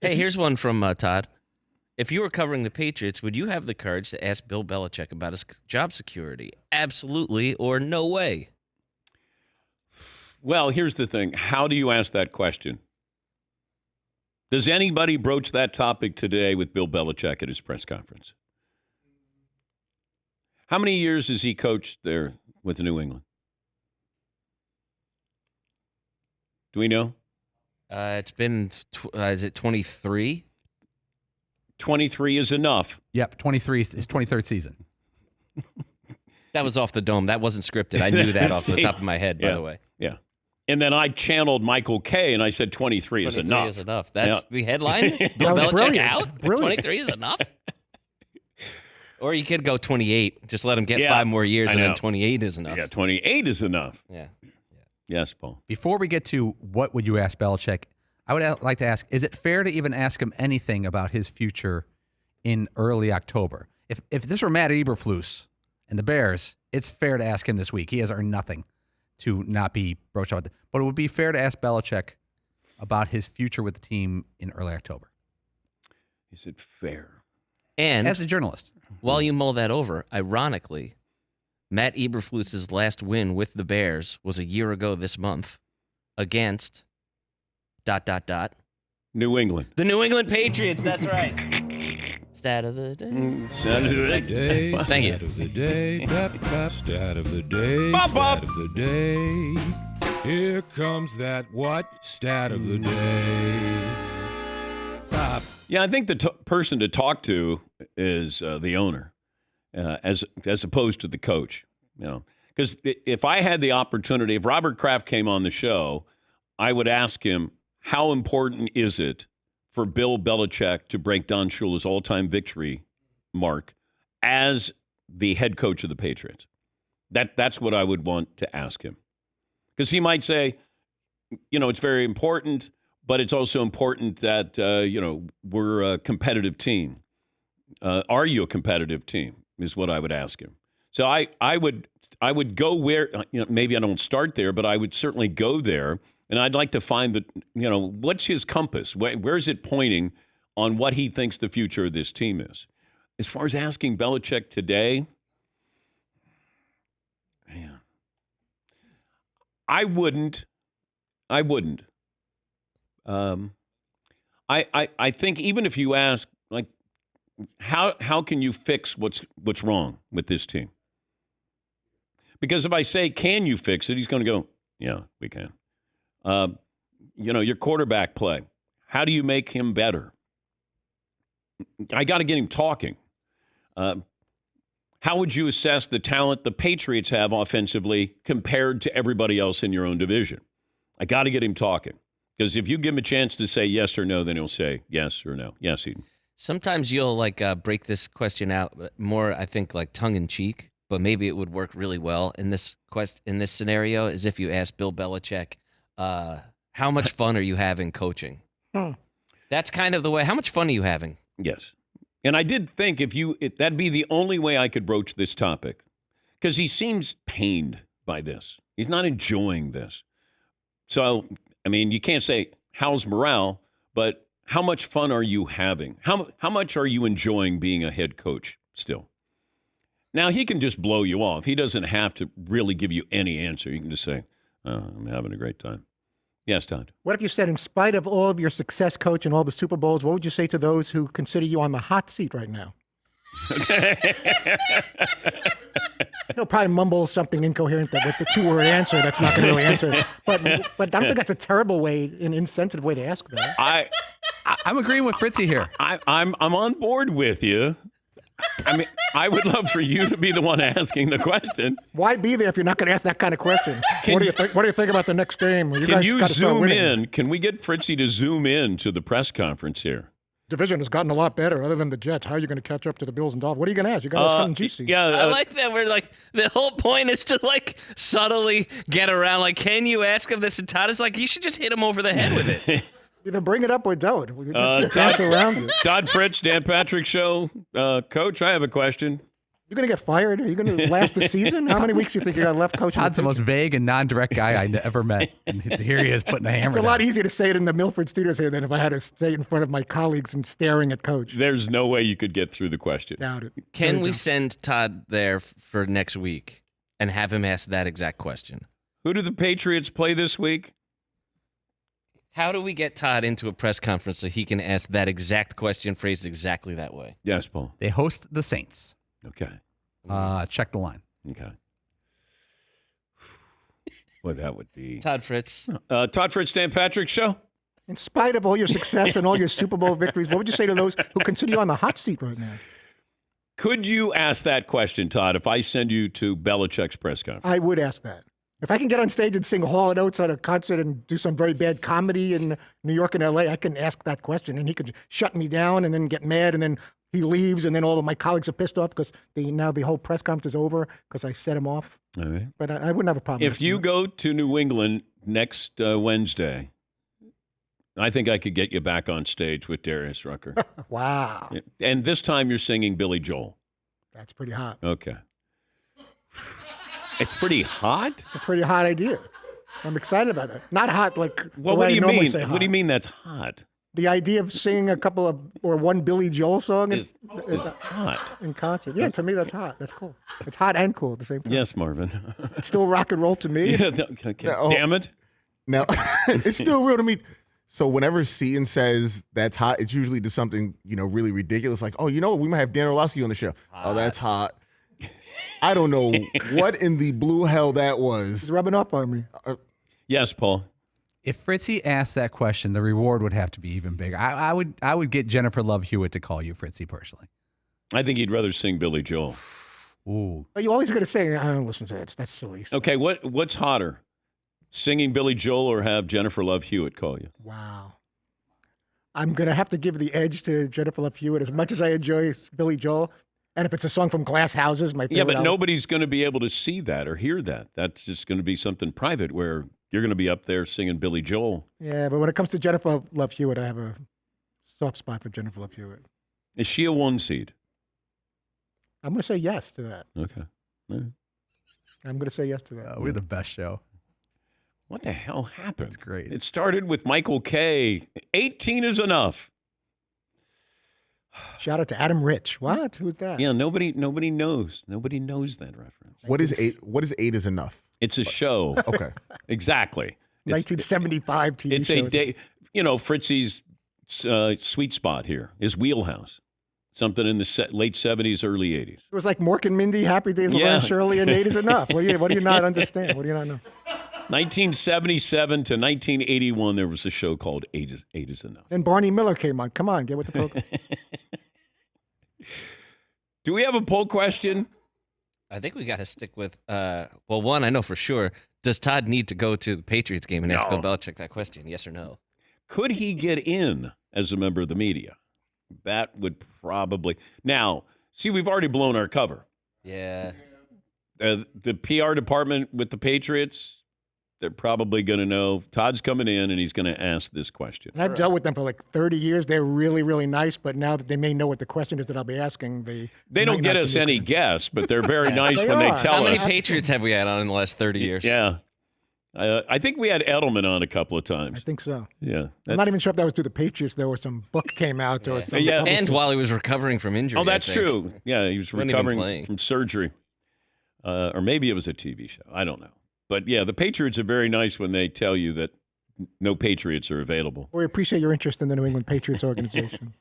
Hey, here's one from Todd. If you were covering the Patriots, would you have the courage to ask Bill Belichick about his job security? Absolutely or no way? Well, here's the thing. How do you ask that question? Does anybody broach that topic today with Bill Belichick at his press conference? How many years has he coached there with New England? Do we know? It's been, is it 23? 23 is enough. Yep, 23 is his 23rd season. That was off the dome. That wasn't scripted. I knew that off the top of my head, by the way. Yeah. And then I channeled Michael Kay, and I said 23 is enough. 23 is enough. That's the headline? Bill Belichick brilliant. out? Brilliant. 23 is enough? Or you could go 28. Just let him get 5 more years, and then 28 is enough. Yeah, 28 is enough. Yeah. Yes, Paul. Before we get to what would you ask Belichick, I would like to ask, is it fair to even ask him anything about his future in early October? If this were Matt Eberflus and the Bears, it's fair to ask him this week. He has earned nothing to not be broached about. But it would be fair to ask Belichick about his future with the team in early October. Is it fair? And as a journalist. While you mull that over, ironically, Matt Eberflus's last win with the Bears was a year ago this month against ... New England. The New England Patriots, that's right. Stat of the day. Stat of the day. Thank you. Stat of the day. Stat of the day. Bop, bop. Stat of the day. Here comes that what? Stat of the day. Pop. Yeah, I think the person to talk to is the owner, as opposed to the coach. You know, because if I had the opportunity, if Robert Kraft came on the show, I would ask him, how important is it for Bill Belichick to break Don Shula's all-time victory mark as the head coach of the Patriots? That's what I would want to ask him. Because he might say, you know, it's very important, but it's also important that, you know, we're a competitive team. Are you a competitive team is what I would ask him. So I would go where, you know, maybe I don't start there, but I would certainly go there. And I'd like to find that, you know, what's his compass? Where is it pointing on what he thinks the future of this team is? As far as asking Belichick today, man, I wouldn't. I think even if you ask, like, how can you fix what's wrong with this team? Because if I say, can you fix it? He's going to go, yeah, we can. You know, your quarterback play. How do you make him better? I got to get him talking. How would you assess the talent the Patriots have offensively compared to everybody else in your own division? I got to get him talking. Because if you give him a chance to say yes or no, then he'll say yes or no. Yes, Eden. Sometimes you'll like break this question out more, I think, like tongue in cheek, but maybe it would work really well in this scenario. Is if you ask Bill Belichick, how much fun are you having coaching? That's kind of the way. How much fun are you having? Yes. And I did think that'd be the only way I could broach this topic, because he seems pained by this. He's not enjoying this. So, I mean, you can't say, how's morale, but how much fun are you having? How much are you enjoying being a head coach still? Now, he can just blow you off. He doesn't have to really give you any answer. You can just say, I'm having a great time. Yes, Todd. What if you said, in spite of all of your success, coach, and all the Super Bowls, what would you say to those who consider you on the hot seat right now? He'll probably mumble something incoherent with the two-word answer that's not going to really answer. But I don't think that's a terrible way, an insensitive way to ask that. I'm agreeing with Fritzy here. I'm on board with you. I mean, I would love for you to be the one asking the question. Why be there if you're not going to ask that kind of question? What do you think about the next game? Can you zoom in? Can we get Fritzy to zoom in to the press conference here? Division has gotten a lot better other than the Jets. How are you going to catch up to the Bills and Dolphins? What are you going to ask? You're going to ask something juicy. Yeah, I like that. We're like, the whole point is to like subtly get around. Like, can you ask him this? And Todd is like, you should just hit him over the head with it. Either bring it up or don't. Dance around it. Todd Fritz, Dan Patrick Show. Coach, I have a question. You're going to get fired? Are you going to last the season? How many weeks do you think you got left coaching? Todd's the most vague and non-direct guy I ever met. And here he is putting a hammer It's a lot easier to say it in the Milford studios here than if I had to say it in front of my colleagues and staring at Coach. There's no way you could get through the question. Doubt it. Can we send Todd there for next week and have him ask that exact question? Who do the Patriots play this week? How do we get Todd into a press conference so he can ask that exact question phrased exactly that way? Yes, Paul. They host the Saints. Okay. Check the line. Okay. Well, that would be Todd Fritz. Todd Fritz, Dan Patrick Show. In spite of all your success and all your Super Bowl victories, what would you say to those who consider you on the hot seat right now? Could you ask that question, Todd, if I send you to Belichick's press conference? I would ask that. If I can get on stage and sing Hall & Oates at a concert and do some very bad comedy in New York and L.A., I can ask that question, and he could shut me down and then get mad, and then he leaves, and then all of my colleagues are pissed off because now the whole press conference is over because I set him off. All right. But I wouldn't have a problem. If you go to New England next Wednesday, I think I could get you back on stage with Darius Rucker. Wow. And this time you're singing Billy Joel. That's pretty hot. Okay. It's pretty hot? It's a pretty hot idea. I'm excited about it. Not hot like Well, the way what do I you normally mean? say hot. What do you mean that's hot? The idea of singing a couple of or one Billy Joel song Is hot. in concert. Yeah, to me that's hot. That's cool. It's hot and cool at the same time. Yes, Marvin. It's still rock and roll to me. Yeah, okay. No. Damn it. Now, it's still real to me. So whenever Seton says that's hot, it's usually to something, really ridiculous. Like, oh, we might have Dan Orlovsky on the show. Oh, that's hot. I don't know what in the blue hell that was. It's rubbing off on me. Yes, Paul. If Fritzy asked that question, the reward would have to be even bigger. I would get Jennifer Love Hewitt to call you, Fritzy, personally. I think he'd rather sing Billy Joel. Ooh. But you always got to say, I don't listen to that. That's silly. Okay, what's hotter? Singing Billy Joel or have Jennifer Love Hewitt call you? Wow. I'm going to have to give the edge to Jennifer Love Hewitt as much as I enjoy Billy Joel. And if it's a song from Glass Houses, my favorite Yeah, but album. nobody's going to be able to see that or hear that. That's just going to be something private where you're going to be up there singing Billy Joel. Yeah, but when it comes to Jennifer Love Hewitt, I have a soft spot for Jennifer Love Hewitt. Is she a one seed? I'm going to say yes to that. Okay. All right. I'm going to say yes to that. We're the best show. What the hell happened? It's great. It started with Michael Kay. 18 is enough. Shout out to Adam Rich. What? Who's that? Yeah, nobody knows. Nobody knows that reference. What is eight? What is eight is enough? It's a show. Okay. Exactly. 1975 TV It's show. a day. Fritzy's sweet spot here is Wheelhouse. Something in the late 70s, early 80s. It was like Mork and Mindy, Happy Days of Yeah. Ron Shirley, and 8 is enough. What do you not understand? What do you not know? 1977 to 1981, there was a show called Eight is Enough. And Barney Miller came on. Come on, get with the program. Do we have a poll question? I think we got to stick with, one, I know for sure. Does Todd need to go to the Patriots game and ask Bill Belichick that question? Yes or no? Could he get in as a member of the media? That would probably. Now, see, we've already blown our cover. Yeah. The PR department with the Patriots, they're probably going to know Todd's coming in and he's going to ask this question. And I've dealt with them for like 30 years. They're really, really nice, but now that they may know what the question is that I'll be asking, they Don't might get not us be any correct. guests, but they're very nice They when they are. tell How many us. Patriots have we had on in the last 30 years? Yeah. I think we had Edelman on a couple of I times. think so. Yeah. I'm not even sure if that was through the Patriots. There was some book came out or something. Yeah. And while he was recovering from injury. Oh, that's I think. true. Yeah, he was Wasn't even recovering playing. from surgery. Or maybe it was a TV show. I don't know. But yeah, the Patriots are very nice when they tell you that no Patriots are available. We appreciate your interest in the New England Patriots organization.